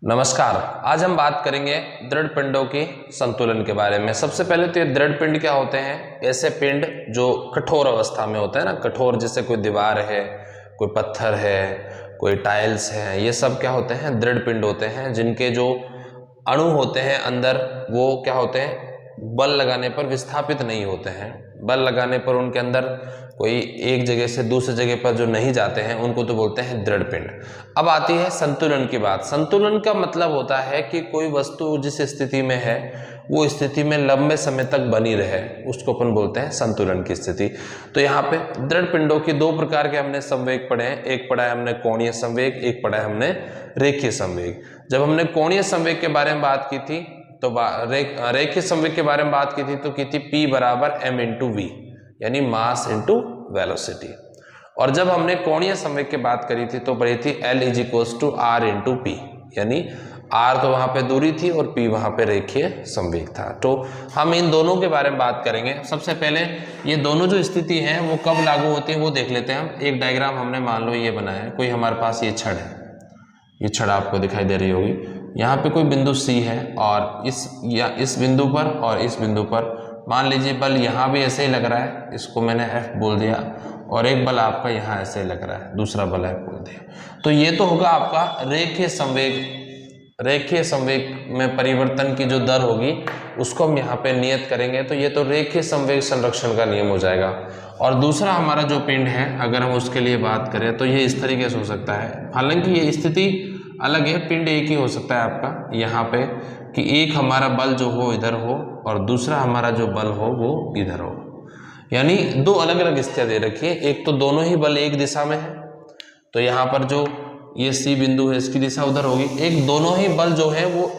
नमस्कार। आज हम बात करेंगे दृढ़ पिंडों की संतुलन के बारे में। सबसे पहले तो ये दृढ़ पिंड क्या होते हैं? ऐसे पिंड जो कठोर अवस्था में होते हैं ना, कठोर जैसे कोई दीवार है, कोई पत्थर है, कोई टाइल्स है, ये सब क्या होते हैं? दृढ़ पिंड होते हैं, जिनके जो अणु होते हैं अंदर वो क्या होते हैं? बल लगाने पर विस्थापित नहीं होते हैं। बल लगाने पर उनके अंदर कोई एक जगह से दूसरी जगह पर जो नहीं जाते हैं उनको तो बोलते हैं दृढ़ पिंड। अब आती है संतुलन की बात। संतुलन का मतलब होता है कि कोई वस्तु जिस स्थिति में है वो स्थिति में लंबे समय तक बनी रहे, उसको अपन बोलते हैं संतुलन की स्थिति। तो यहाँ पे दृढ़ पिंडों की दो प्रकार के हमने संवेग पढ़े हैं। एक पढ़ा है हमने कोणीय संवेग, एक पढ़ा है हमने रेखीय संवेग। जब हमने कोणीय संवेग के बारे में बात की थी तो रेखीय संवेग के बारे में बात की थी तो की थी P बराबर m इंटू वी, यानी मास इंटू वेलोसिटी। और जब हमने कोणीय संवेग की बात करी थी तो पढ़ी थी L is equals to R into P, यानी R तो वहां पे दूरी थी और P वहां पे रेखीय संवेग था। तो हम इन दोनों के बारे में बात करेंगे। सबसे पहले ये दोनों जो स्थिति है वो कब लागू होती है वो देख लेते हैं हम। एक डायग्राम हमने मान लो ये बनाया है, कोई हमारे पास ये छड़ है, ये छड़ आपको दिखाई दे रही होगी। यहाँ पे कोई बिंदु C है और इस बिंदु पर और इस बिंदु पर मान लीजिए बल यहाँ भी ऐसे ही लग रहा है, इसको मैंने F बोल दिया, और एक बल आपका यहाँ ऐसे लग रहा है, दूसरा बल F बोल दिया। तो ये तो होगा आपका रेखीय संवेग। रेखीय संवेग में परिवर्तन की जो दर होगी उसको हम यहाँ पे नियत करेंगे, तो ये तो रेखीय संवेग संरक्षण का नियम हो जाएगा। और दूसरा हमारा जो पिंड है अगर हम उसके लिए बात करें तो ये इस तरीके से हो सकता है। हालांकि ये स्थिति अलग है, पिंड एक ही हो सकता है आपका यहाँ पे कि एक हमारा बल जो हो इधर हो और दूसरा हमारा जो बल हो वो इधर हो, यानी दो अलग अलग स्थितियाँ दे रखी है। एक तो दोनों ही बल एक दिशा में है, तो यहाँ पर जो ये C बिंदु है इसकी दिशा उधर होगी। एक दोनों ही बल जो है वो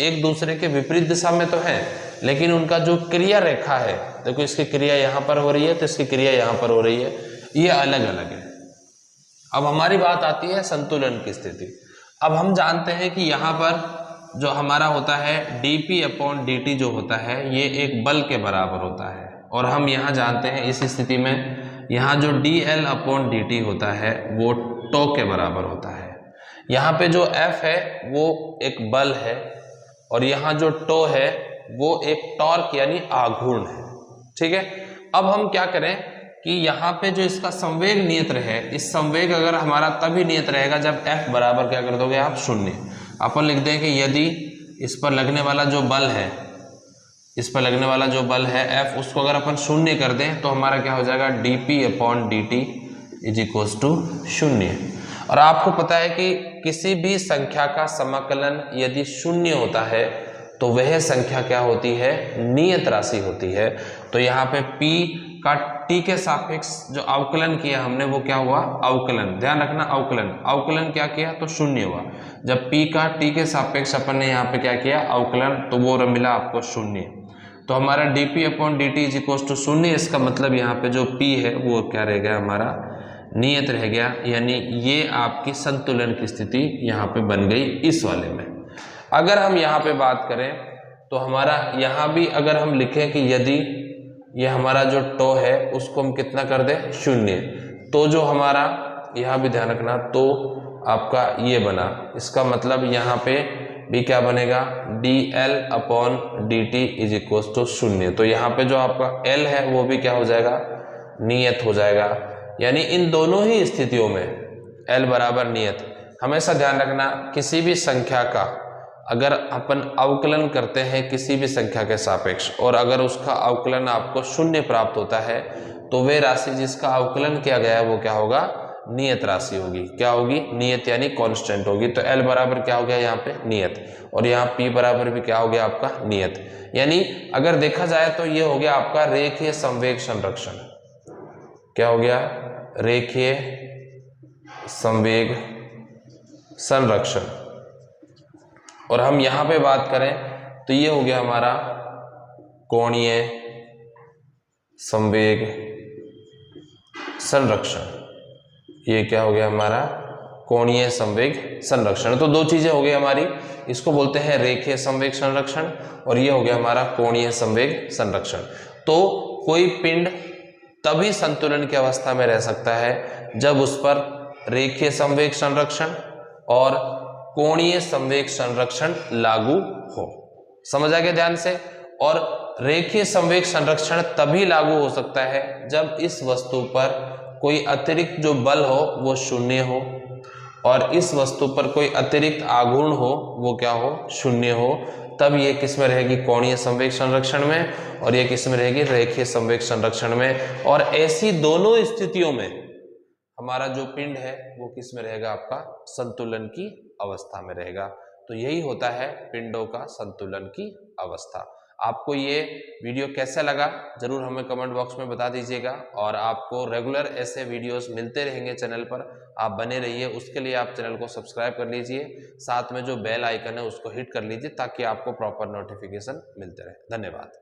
एक दूसरे के विपरीत दिशा में तो है, लेकिन उनका जो क्रिया रेखा है, देखो इसकी क्रिया यहाँ पर हो रही है तो इसकी क्रिया यहाँ पर हो रही है, ये अलग अलग है। अब हमारी बात आती है संतुलन की स्थिति। अब हम जानते हैं कि यहाँ पर जो हमारा होता है dP अपॉन dt जो होता है ये एक बल के बराबर होता है, और हम यहाँ जानते हैं इस स्थिति में यहाँ जो dL अपॉन dt होता है वो टॉ के बराबर होता है। यहाँ पे जो F है वो एक बल है और यहाँ जो टॉ है वो एक टॉर्क यानी आघूर्ण है। ठीक है, अब हम क्या करें कि यहाँ पे जो इसका संवेग नियत रहे, इस संवेग अगर हमारा तभी नियत रहेगा जब F बराबर क्या कर दोगे आप? 0। अपन लिख दें कि यदि इस पर लगने वाला जो बल है, इस पर लगने वाला जो बल है F, उसको अगर अपन 0 कर दें तो हमारा क्या हो जाएगा? dP upon dt is equals to 0। और आपको पता है कि किसी भी संख्या का समाकलन यदि 0 होता है तो वह संख्या क्या होती है? नियत राशि होती है। तो यहाँ पे P का T के सापेक्ष जो अवकलन किया हमने वो क्या हुआ? अवकलन। ध्यान रखना, अवकलन। अवकलन क्या किया? तो 0 हुआ। जब P का T के सापेक्ष अपन ने यहाँ पे क्या किया? अवकलन, तो वो मिला आपको 0। तो हमारा dP upon dt is equals to 0। इसका मतलब यहाँ पे जो P है वो क्या रह गया? हमारा नियत रह गया, यानी ये आपकी संतुलन की स्थिति यहाँ पे बन गई इस वाले में। अगर हम यहाँ पे बात करें तो हमारा यहाँ भी अगर हम लिखें कि यदि ये हमारा जो टॉ है उसको हम कितना कर दें? 0, तो जो हमारा यहाँ भी ध्यान रखना, तो आपका ये बना, इसका मतलब यहाँ पे भी क्या बनेगा? dL upon dt is equals to 0। तो यहाँ पे जो आपका L है वो भी क्या हो जाएगा? नियत हो जाएगा। यानी इन दोनों ही स्थितियों में L बराबर नियत। हमेशा ध्यान रखना, किसी भी संख्या का अगर अपन अवकलन करते हैं किसी भी संख्या के सापेक्ष और अगर उसका अवकलन आपको 0 प्राप्त होता है तो वे राशि जिसका अवकलन किया गया है वो क्या होगा? नियत राशि होगी। क्या होगी? नियत, यानी कांस्टेंट होगी। तो L बराबर क्या हो गया यहाँ पे? नियत। और यहाँ P बराबर भी क्या हो गया आपका? नियत। यानी अगर देखा जाए तो ये हो गया आपका रेखीय संवेग संरक्षण। क्या हो गया? रेखीय संवेग संरक्षण। और हम यहाँ पे बात करें तो ये हो गया हमारा कोणीय संवेग संरक्षण। ये क्या हो गया हमारा? कोणीय संवेग संरक्षण। तो दो चीजें हो गई हमारी, इसको बोलते हैं रेखीय संवेग संरक्षण और ये हो गया हमारा कोणीय संवेग संरक्षण। तो कोई पिंड तभी संतुलन की अवस्था में रह सकता है जब उस पर रेखीय संवेग संरक्षण और कोणीय संवेग संरक्षण लागू हो। समझ आ गया ध्यान से। और रेखीय संवेग संरक्षण तभी लागू हो सकता है जब इस वस्तु पर कोई अतिरिक्त जो बल हो वो शून्य हो, और इस वस्तु पर कोई अतिरिक्त आघूर्ण हो वो क्या हो, शून्य हो। तब ये किस में रहेगी, कोणीय संवेग संरक्षण में, और ये किस में रहेगी, रेखीय संवेग संरक्षण में। और ऐसी दोनों स्थितियों में हमारा जो पिंड है वो किस में रहेगा, आपका संतुलन की अवस्था में रहेगा। तो यही होता है पिंडों का संतुलन की अवस्था। आपको ये वीडियो कैसा लगा जरूर हमें कमेंट बॉक्स में बता दीजिएगा, और आपको रेगुलर ऐसे वीडियोस मिलते रहेंगे चैनल पर, आप बने रहिए। उसके लिए आप चैनल को सब्सक्राइब कर लीजिए, साथ में जो बेल आइकन है उसको हिट कर लीजिए ताकि आपको प्रॉपर नोटिफिकेशन मिलते रहे। धन्यवाद।